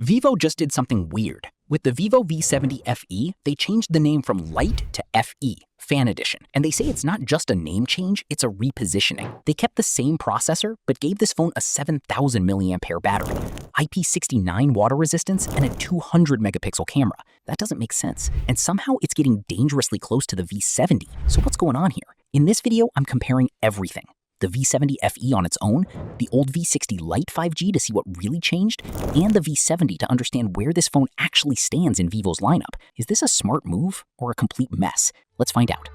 Vivo just did something weird. With the Vivo V70 FE, they changed the name from Lite to FE, Fan Edition. And they say it's not just a name change, it's a repositioning. They kept the same processor, but gave this phone a 7,000 milliampere battery, IP69 water resistance, and a 200 megapixel camera. That doesn't make sense. And somehow it's getting dangerously close to the V70. So what's going on here? In this video, I'm comparing everything. The V70 FE on its own, the old V60 Lite 5G to see what really changed, and the V70 to understand where this phone actually stands in Vivo's lineup. Is this a smart move or a complete mess? Let's find out.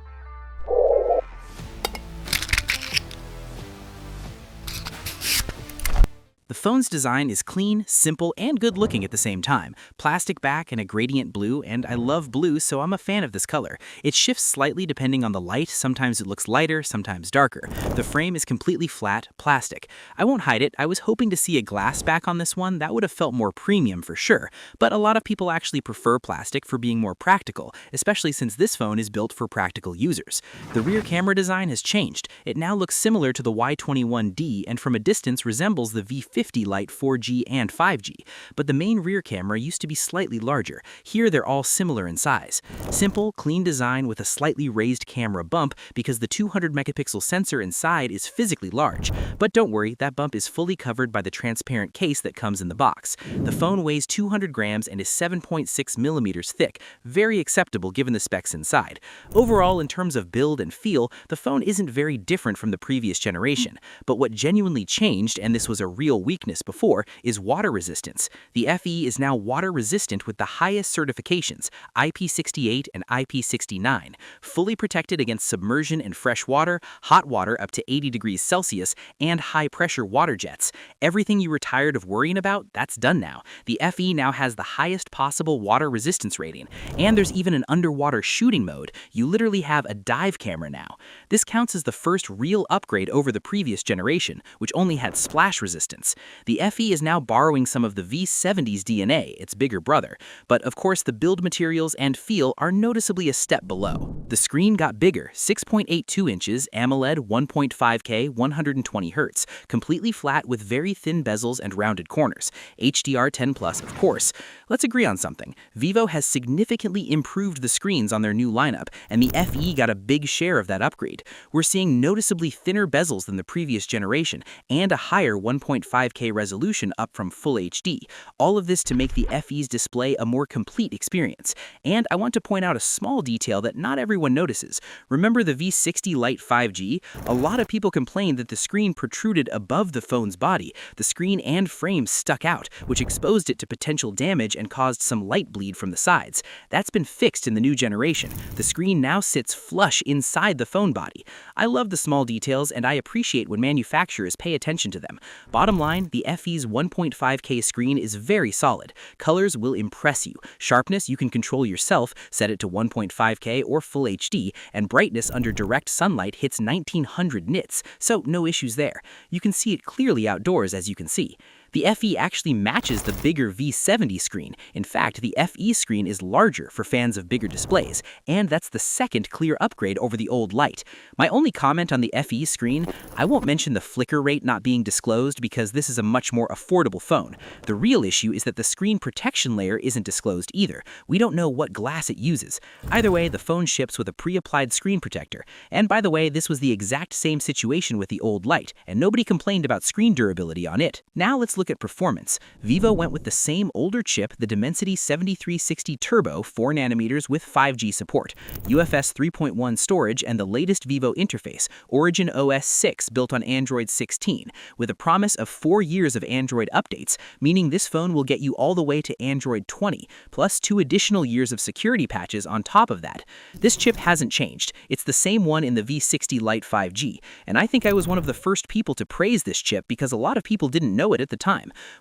The phone's design is clean, simple, and good-looking at the same time. Plastic back and a gradient blue, and I love blue, so I'm a fan of this color. It shifts slightly depending on the light. Sometimes it looks lighter, sometimes darker. The frame is completely flat, plastic. I won't hide it, I was hoping to see a glass back on this one. That would have felt more premium for sure. But a lot of people actually prefer plastic for being more practical, especially since this phone is built for practical users. The rear camera design has changed. It now looks similar to the Y21D and from a distance resembles the V50 Lite 4G and 5G, but the main rear camera used to be slightly larger. Here they're all similar in size. Simple, clean design with a slightly raised camera bump because the 200 megapixel sensor inside is physically large. But don't worry, that bump is fully covered by the transparent case that comes in the box. The phone weighs 200 grams and is 7.6 millimeters thick, very acceptable given the specs inside. Overall, in terms of build and feel, the phone isn't very different from the previous generation, but what genuinely changed, and this was a real weakness before, is water resistance. The FE is now water resistant with the highest certifications, IP68 and IP69, fully protected against submersion and fresh water, hot water up to 80 degrees Celsius, and high pressure water jets. Everything you were tired of worrying about, that's done now. The FE now has the highest possible water resistance rating, and there's even an underwater shooting mode. You literally have a dive camera now. This counts as the first real upgrade over the previous generation, which only had splash resistance. The FE is now borrowing some of the V70's DNA, its bigger brother, but of course the build materials and feel are noticeably a step below. The screen got bigger, 6.82 inches, AMOLED 1.5K, 120 Hz, completely flat with very thin bezels and rounded corners. HDR10+, of course. Let's agree on something. Vivo has significantly improved the screens on their new lineup, and the FE got a big share of that upgrade. We're seeing noticeably thinner bezels than the previous generation, and a higher 1.5K resolution up from Full HD. All of this to make the FE's display a more complete experience. And I want to point out a small detail that not everyone notices. Remember the V60 Lite 5G? A lot of people complained that the screen protruded above the phone's body. The screen and frame stuck out, which exposed it to potential damage and caused some light bleed from the sides. That's been fixed in the new generation. The screen now sits flush inside the phone body. I love the small details, and I appreciate when manufacturers pay attention to them. Bottom line, the FE's 1.5K screen is very solid. Colors will impress you. Sharpness you can control yourself, set it to 1.5K or Full HD, and brightness under direct sunlight hits 1900 nits, so no issues there. You can see it clearly outdoors, as you can see. The FE actually matches the bigger V70 screen. In fact, the FE screen is larger for fans of bigger displays, and that's the second clear upgrade over the old Lite. My only comment on the FE screen, I won't mention the flicker rate not being disclosed because this is a much more affordable phone. The real issue is that the screen protection layer isn't disclosed either. We don't know what glass it uses. Either way, the phone ships with a pre-applied screen protector. And by the way, this was the exact same situation with the old Lite, and nobody complained about screen durability on it. Now let's look at performance. Vivo went with the same older chip, the Dimensity 7360 Turbo, 4nm with 5G support, UFS 3.1 storage, and the latest Vivo interface, Origin OS 6 built on Android 16, with a promise of 4 years of Android updates, meaning this phone will get you all the way to Android 20, plus 2 additional years of security patches on top of that. This chip hasn't changed. It's the same one in the V60 Lite 5G, and I think I was one of the first people to praise this chip because a lot of people didn't know it at the time.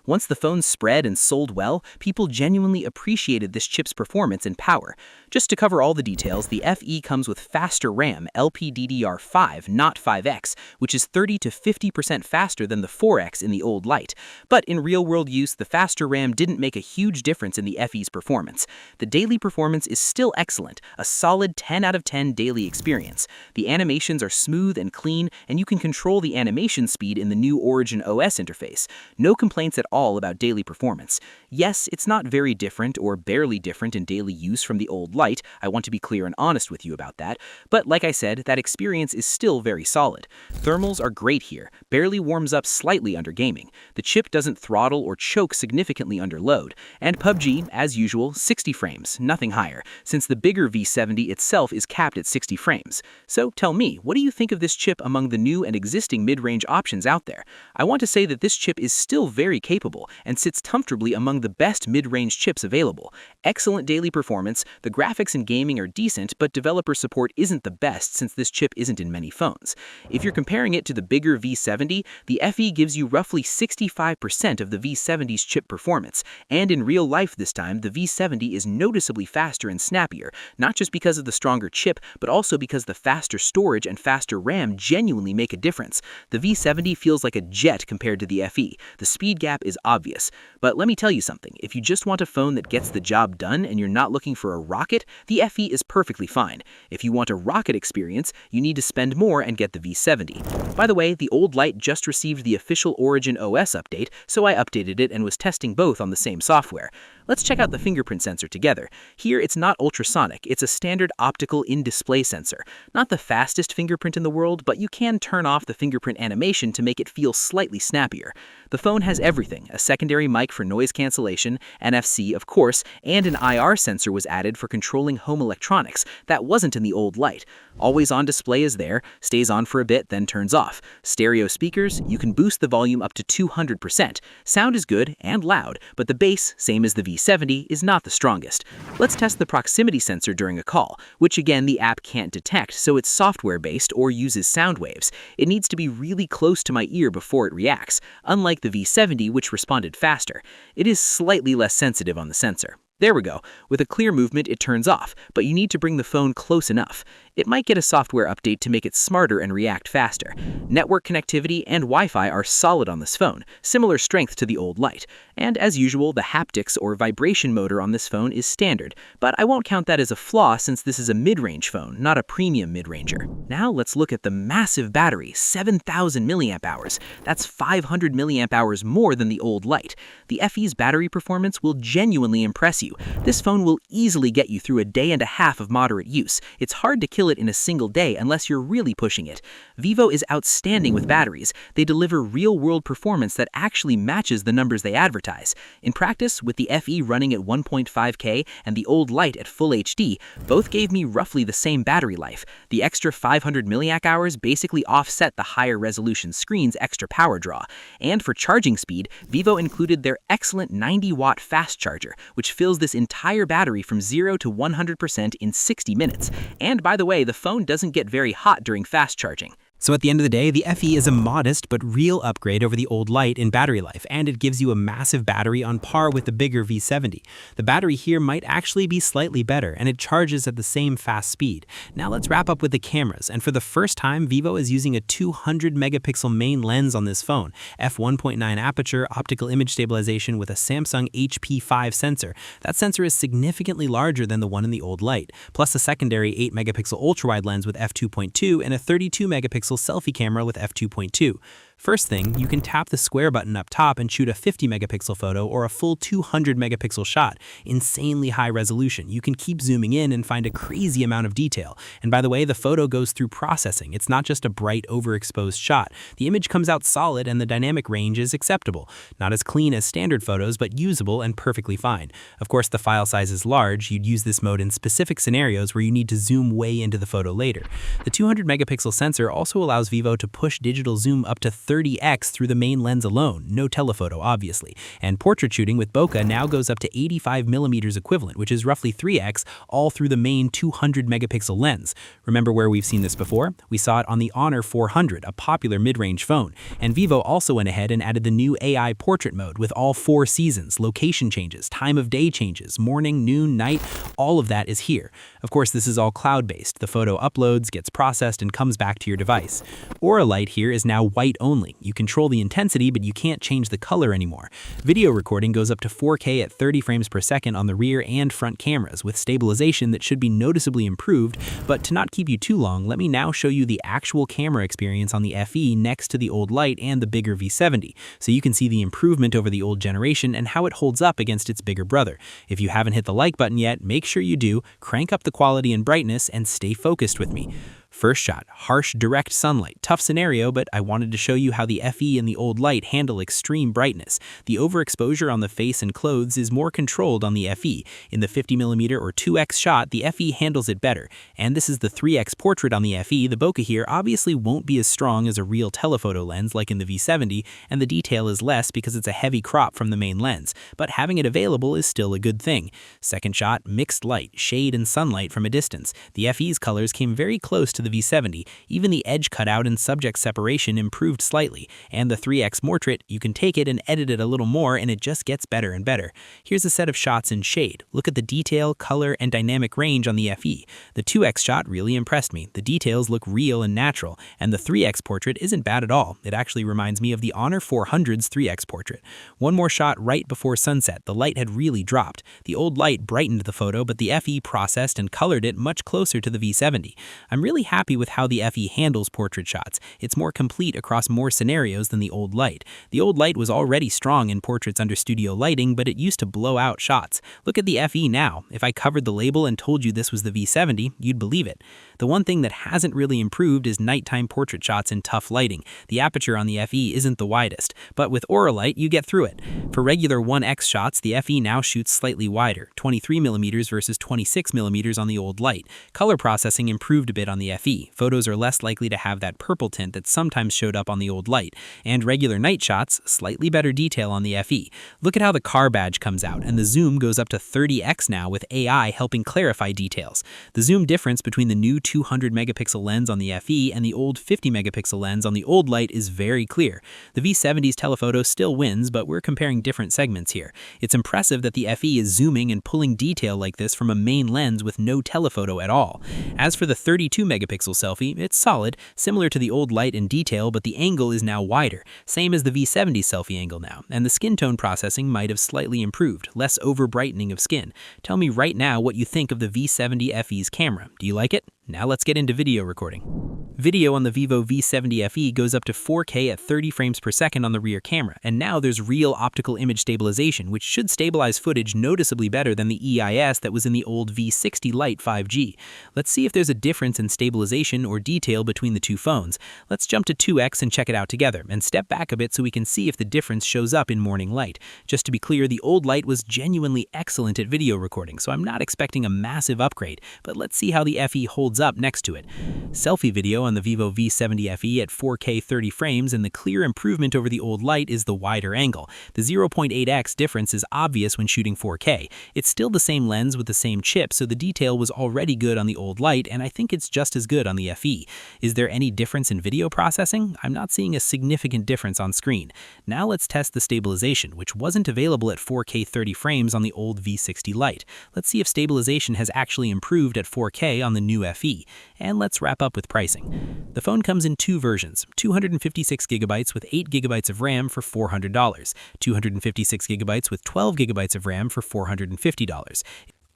Once the phone spread and sold well, people genuinely appreciated this chip's performance and power. Just to cover all the details, the FE comes with faster RAM, LPDDR5, not 5X, which is 30 to 50% faster than the 4X in the old Lite. But in real-world use, the faster RAM didn't make a huge difference in the FE's performance. The daily performance is still excellent, a solid 10 out of 10 daily experience. The animations are smooth and clean, and you can control the animation speed in the new Origin OS interface. No complaints at all about daily performance. Yes, it's not very different or barely different in daily use from the old Lite, I want to be clear and honest with you about that, but like I said, that experience is still very solid. Thermals are great here, barely warms up slightly under gaming. The chip doesn't throttle or choke significantly under load, and PUBG, as usual, 60 frames, nothing higher, since the bigger V70 itself is capped at 60 frames. So tell me, what do you think of this chip among the new and existing mid-range options out there? I want to say that this chip is still very capable and sits comfortably among the best mid-range chips available. Excellent daily performance, the graphics in gaming are decent, but developer support isn't the best since this chip isn't in many phones. If you're comparing it to the bigger V70, the FE gives you roughly 65% of the V70's chip performance, and in real life this time, the V70 is noticeably faster and snappier, not just because of the stronger chip, but also because the faster storage and faster RAM genuinely make a difference. The V70 feels like a jet compared to the FE. The speed gap is obvious. But let me tell you something, if you just want a phone that gets the job done and you're not looking for a rocket, the FE is perfectly fine. If you want a rocket experience, you need to spend more and get the V70. By the way, the old Lite just received the official Origin OS update, so I updated it and was testing both on the same software. Let's check out the fingerprint sensor together. Here it's not ultrasonic, it's a standard optical in-display sensor. Not the fastest fingerprint in the world, but you can turn off the fingerprint animation to make it feel slightly snappier. The phone has everything, a secondary mic for noise cancellation, NFC of course, and an IR sensor was added for controlling home electronics. That wasn't in the old Lite. Always on display is there, stays on for a bit, then turns off. Stereo speakers, you can boost the volume up to 200%. Sound is good and loud, but the bass, same as the V70, is not the strongest. Let's test the proximity sensor during a call, which again the app can't detect, so it's software-based or uses sound waves. It needs to be really close to my ear before it reacts, unlike the V70 which responded faster. It is slightly less sensitive on the sensor. There we go. With a clear movement, it turns off, but you need to bring the phone close enough. It might get a software update to make it smarter and react faster. Network connectivity and Wi-Fi are solid on this phone, similar strength to the old Lite. And as usual, the haptics or vibration motor on this phone is standard, but I won't count that as a flaw since this is a mid-range phone, not a premium mid-ranger. Now let's look at the massive battery, 7,000 milliamp hours. That's 500 milliamp hours more than the old Lite. The FE's battery performance will genuinely impress you. This phone will easily get you through a day and a half of moderate use. It's hard to kill it in a single day unless you're really pushing it. Vivo is outstanding with batteries. They deliver real-world performance that actually matches the numbers they advertise. In practice, with the FE running at 1.5K and the old Lite at full HD, both gave me roughly the same battery life. The extra 500 milliamp hours basically offset the higher resolution screen's extra power draw. And for charging speed, Vivo included their excellent 90-watt fast charger, which fills this entire battery from 0 to 100% in 60 minutes. And by the way, the phone doesn't get very hot during fast charging. So at the end of the day, the FE is a modest but real upgrade over the old Lite in battery life, and it gives you a massive battery on par with the bigger V70. The battery here might actually be slightly better, and it charges at the same fast speed. Now let's wrap up with the cameras, and for the first time, Vivo is using a 200 megapixel main lens on this phone, f1.9 aperture, optical image stabilization with a Samsung HP5 sensor. That sensor is significantly larger than the one in the old Lite, plus a secondary 8 megapixel ultrawide lens with f2.2 and a 32 megapixel selfie camera with f2.2. First thing, you can tap the square button up top and shoot a 50 megapixel photo or a full 200 megapixel shot. Insanely high resolution. You can keep zooming in and find a crazy amount of detail. And by the way, the photo goes through processing. It's not just a bright, overexposed shot. The image comes out solid and the dynamic range is acceptable. Not as clean as standard photos, but usable and perfectly fine. Of course, the file size is large. You'd use this mode in specific scenarios where you need to zoom way into the photo later. The 200 megapixel sensor also allows Vivo to push digital zoom up to 30x through the main lens alone, no telephoto obviously, and portrait shooting with bokeh now goes up to 85mm equivalent, which is roughly 3x, all through the main 200 megapixel lens. Remember where we've seen this before? We saw it on the Honor 400, a popular mid-range phone, and Vivo also went ahead and added the new AI portrait mode with all 4 seasons, location changes, time of day changes, morning, noon, night, all of that is here. Of course, this is all cloud-based. The photo uploads, gets processed, and comes back to your device. Aura Light here is now white only, only. You control the intensity, but you can't change the color anymore. Video recording goes up to 4K at 30 frames per second on the rear and front cameras, with stabilization that should be noticeably improved. But to not keep you too long, let me now show you the actual camera experience on the FE next to the old Lite and the bigger V70, so you can see the improvement over the old generation and how it holds up against its bigger brother. If you haven't hit the like button yet, make sure you do, crank up the quality and brightness, and stay focused with me. First shot, harsh, direct sunlight. Tough scenario, but I wanted to show you how the FE and the old Lite handle extreme brightness. The overexposure on the face and clothes is more controlled on the FE. In the 50mm or 2x shot, the FE handles it better. And this is the 3x portrait on the FE. The bokeh here obviously won't be as strong as a real telephoto lens like in the V70, and the detail is less because it's a heavy crop from the main lens. But having it available is still a good thing. Second shot, mixed light, shade and sunlight from a distance. The FE's colors came very close to the V70, even the edge cutout and subject separation improved slightly, and the 3x portrait, you can take it and edit it a little more and it just gets better and better. Here's a set of shots in shade. Look at the detail, color, and dynamic range on the FE. The 2x shot really impressed me. The details look real and natural, and the 3x portrait isn't bad at all. It actually reminds me of the Honor 400's 3x portrait. One more shot right before sunset. The light had really dropped. The old Lite brightened the photo, but the FE processed and colored it much closer to the V70. I'm really happy with how the FE handles portrait shots. It's more complete across more scenarios than the old Lite. The old Lite was already strong in portraits under studio lighting, but it used to blow out shots. Look at the FE now. If I covered the label and told you this was the V70, you'd believe it. The one thing that hasn't really improved is nighttime portrait shots in tough lighting. The aperture on the FE isn't the widest, but with Auralite you get through it. For regular 1x shots, the FE now shoots slightly wider, 23mm versus 26mm on the old Lite. Color processing improved a bit on the FE. Photos are less likely to have that purple tint that sometimes showed up on the old Lite. And regular night shots, slightly better detail on the FE. Look at how the car badge comes out, and the zoom goes up to 30x now with AI helping clarify details. The zoom difference between the new 200-megapixel lens on the FE and the old 50-megapixel lens on the old Lite is very clear. The V70's telephoto still wins, but we're comparing different segments here. It's impressive that the FE is zooming and pulling detail like this from a main lens with no telephoto at all. As for the 32-megapixel selfie, it's solid, similar to the old Lite in detail, but the angle is now wider, same as the V70 selfie angle now, and the skin tone processing might have slightly improved, less over-brightening of skin. Tell me right now what you think of the V70 FE's camera. Do you like it? Now let's get into video recording. Video on the Vivo V70 FE goes up to 4K at 30 frames per second on the rear camera, and now there's real optical image stabilization, which should stabilize footage noticeably better than the EIS that was in the old V60 Lite 5G. Let's see if there's a difference in stabilization or detail between the two phones. Let's jump to 2x and check it out together, and step back a bit so we can see if the difference shows up in morning light. Just to be clear, the old Lite was genuinely excellent at video recording, so I'm not expecting a massive upgrade, but let's see how the FE holds up next to it. Selfie video on the Vivo V70 FE at 4K 30 frames, and the clear improvement over the old Lite is the wider angle. The 0.8x difference is obvious when shooting 4K. It's still the same lens with the same chip, so the detail was already good on the old Lite, and I think it's just as good on the FE. Is there any difference in video processing? I'm not seeing a significant difference on screen. Now let's test the stabilization, which wasn't available at 4K 30 frames on the old V60 Lite. Let's see if stabilization has actually improved at 4K on the new FE. And let's wrap up with pricing. The phone comes in two versions, 256GB with 8GB of RAM for $400, 256GB with 12GB of RAM for $450.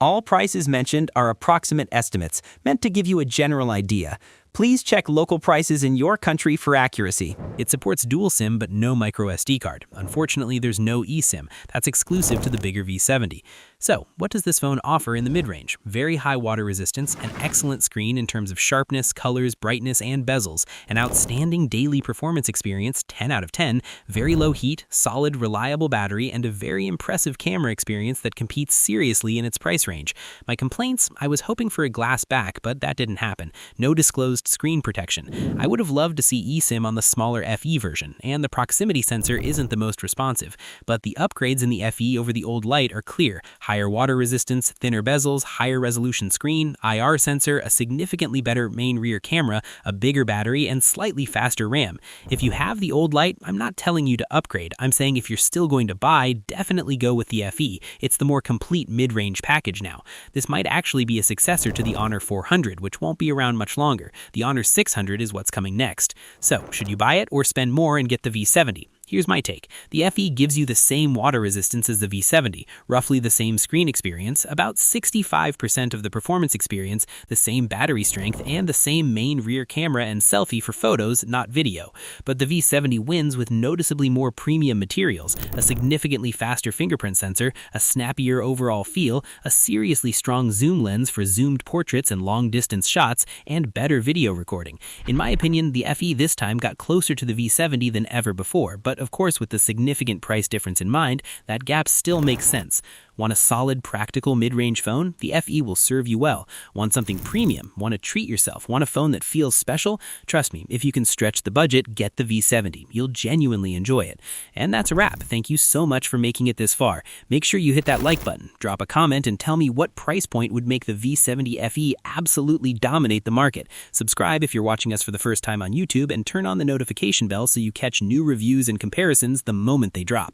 All prices mentioned are approximate estimates, meant to give you a general idea. Please check local prices in your country for accuracy. It supports dual SIM but no micro SD card. Unfortunately, there's no eSIM. That's exclusive to the bigger V70. So, what does this phone offer in the mid-range? Very high water resistance, an excellent screen in terms of sharpness, colors, brightness, and bezels, an outstanding daily performance experience, 10 out of 10, very low heat, solid, reliable battery, and a very impressive camera experience that competes seriously in its price range. My complaints? I was hoping for a glass back, but that didn't happen. No disclosed screen protection. I would have loved to see eSIM on the smaller FE version, and the proximity sensor isn't the most responsive, but the upgrades in the FE over the old Lite are clear. higher water resistance, thinner bezels, higher resolution screen, IR sensor, a significantly better main rear camera, a bigger battery, and slightly faster RAM. If you have the old Lite, I'm not telling you to upgrade. I'm saying if you're still going to buy, definitely go with the FE. It's the more complete mid-range package now. This might actually be a successor to the Honor 400, which won't be around much longer. The Honor 600 is what's coming next. So, should you buy it or spend more and get the V70? Here's my take. The FE gives you the same water resistance as the V70, roughly the same screen experience, about 65% of the performance experience, the same battery strength, and the same main rear camera and selfie for photos, not video. But the V70 wins with noticeably more premium materials, a significantly faster fingerprint sensor, a snappier overall feel, a seriously strong zoom lens for zoomed portraits and long-distance shots, and better video recording. In my opinion, the FE this time got closer to the V70 than ever before, but of course, with the significant price difference in mind, that gap still makes sense. Want a solid, practical mid-range phone? The FE will serve you well. Want something premium? Want to treat yourself? Want a phone that feels special? Trust me, if you can stretch the budget, get the V70. You'll genuinely enjoy it. And that's a wrap. Thank you so much for making it this far. Make sure you hit that like button, drop a comment, and tell me what price point would make the V70 FE absolutely dominate the market. Subscribe if you're watching us for the first time on YouTube, and turn on the notification bell so you catch new reviews and comparisons the moment they drop.